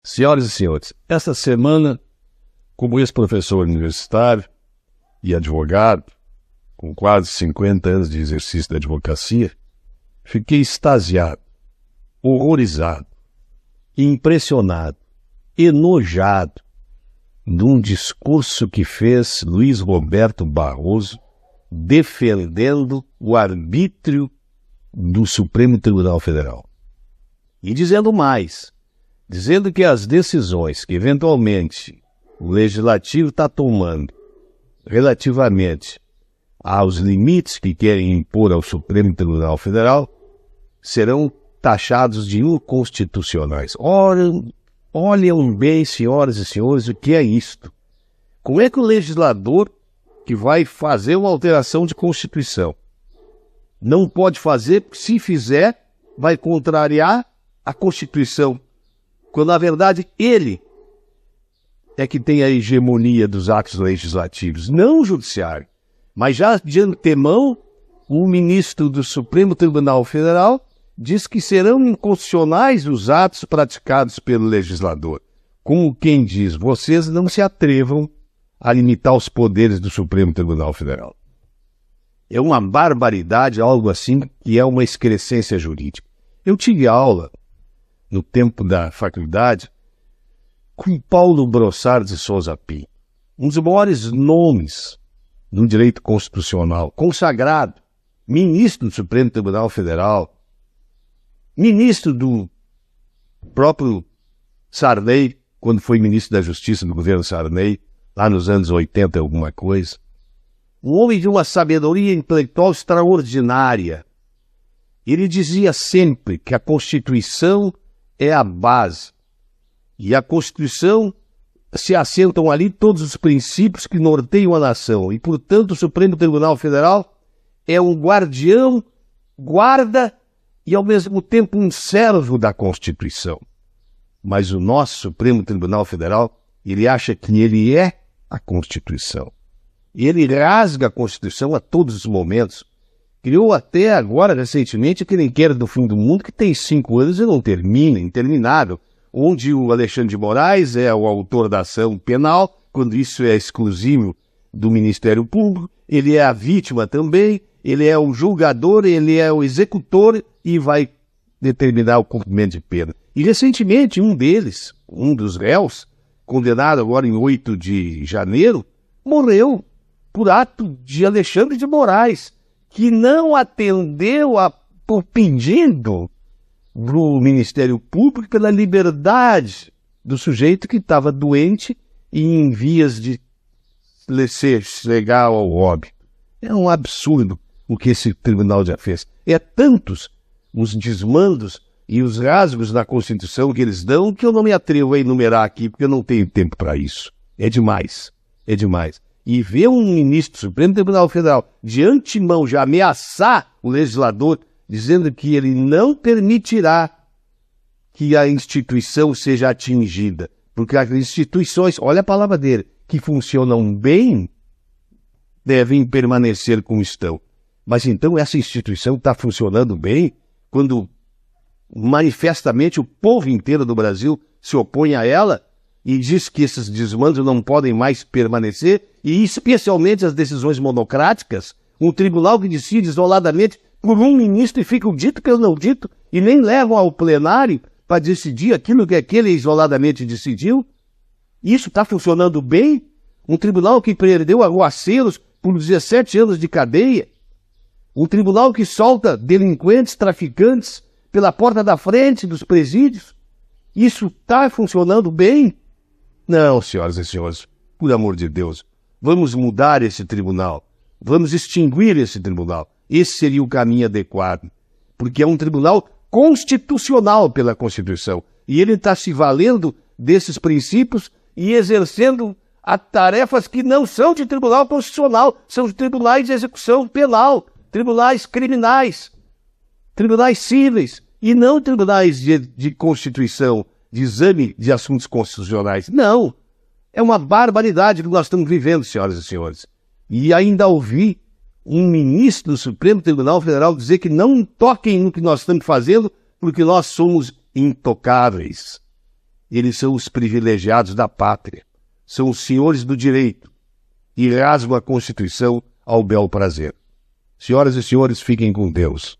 Senhoras e senhores, essa semana, como ex-professor universitário e advogado, com quase 50 anos de exercício da advocacia, fiquei extasiado, horrorizado, impressionado, enojado de um discurso que fez Luiz Roberto Barroso defendendo o arbítrio do Supremo Tribunal Federal. E dizendo mais, dizendo que as decisões que eventualmente o Legislativo está tomando relativamente aos limites que querem impor ao Supremo Tribunal Federal serão taxados de inconstitucionais. Olhem bem, senhoras e senhores, o que é isto. Como é que o legislador que vai fazer uma alteração de Constituição não pode fazer, porque se fizer, vai contrariar a Constituição, quando na verdade ele é que tem a hegemonia dos atos legislativos, não o judiciário. Mas já de antemão, o ministro do Supremo Tribunal Federal diz que serão inconstitucionais os atos praticados pelo legislador. Como quem diz, vocês não se atrevam a limitar os poderes do Supremo Tribunal Federal. É uma barbaridade, algo assim, que é uma excrescência jurídica. Eu tive aula, no tempo da faculdade, com Paulo Brossard de Souza Pinto, um dos maiores nomes do direito constitucional, consagrado, ministro do Supremo Tribunal Federal, ministro do próprio Sarney, quando foi ministro da Justiça do governo Sarney, lá nos anos 80 alguma coisa. Um homem de uma sabedoria intelectual extraordinária. Ele dizia sempre que a Constituição é a base. E a Constituição se assentam ali todos os princípios que norteiam a nação. E, portanto, o Supremo Tribunal Federal é um guardião, guarda e, ao mesmo tempo, um servo da Constituição. Mas o nosso Supremo Tribunal Federal, ele acha que ele é a Constituição. Ele rasga a Constituição a todos os momentos. Criou até agora, recentemente, aquele inquérito do fim do mundo que tem 5 anos e não termina, interminável, onde o Alexandre de Moraes é o autor da ação penal, quando isso é exclusivo do Ministério Público, ele é a vítima também, ele é o julgador, ele é o executor e vai determinar o cumprimento de pena. E recentemente um deles, um dos réus, condenado agora em 8 de janeiro, morreu por ato de Alexandre de Moraes, que não atendeu por pedido do Ministério Público pela liberdade do sujeito que estava doente e em vias de chegar ao óbito. É um absurdo o que esse tribunal já fez. É tantos os desmandos e os rasgos na Constituição que eles dão que eu não me atrevo a enumerar aqui, porque eu não tenho tempo para isso. É demais, é demais. E ver um ministro do Supremo Tribunal Federal de antemão já ameaçar o legislador, dizendo que ele não permitirá que a instituição seja atingida, porque as instituições, olha a palavra dele, que funcionam bem, devem permanecer como estão. Mas então essa instituição está funcionando bem quando manifestamente o povo inteiro do Brasil se opõe a ela e diz que esses desmandos não podem mais permanecer, e especialmente as decisões monocráticas, um tribunal que decide isoladamente por um ministro e fica o dito pelo não dito, e nem levam ao plenário para decidir aquilo que aquele isoladamente decidiu. Isso está funcionando bem? Um tribunal que perdeu arruaceiros por 17 anos de cadeia, um tribunal que solta delinquentes, traficantes pela porta da frente dos presídios. Isso está funcionando bem? Não, senhoras e senhores, por amor de Deus, vamos mudar esse tribunal, vamos extinguir esse tribunal. Esse seria o caminho adequado, porque é um tribunal constitucional pela Constituição, e ele está se valendo desses princípios e exercendo tarefas que não são de tribunal constitucional, são de tribunais de execução penal, tribunais criminais, tribunais cíveis, e não tribunais de Constituição, de exame de assuntos constitucionais. Não, é uma barbaridade que nós estamos vivendo, senhoras e senhores. E ainda ouvi um ministro do Supremo Tribunal Federal dizer que não toquem no que nós estamos fazendo, porque nós somos intocáveis. eles são os privilegiados da pátria, são os senhores do direito e rasgam a Constituição ao bel prazer. Senhoras e senhores, fiquem com Deus.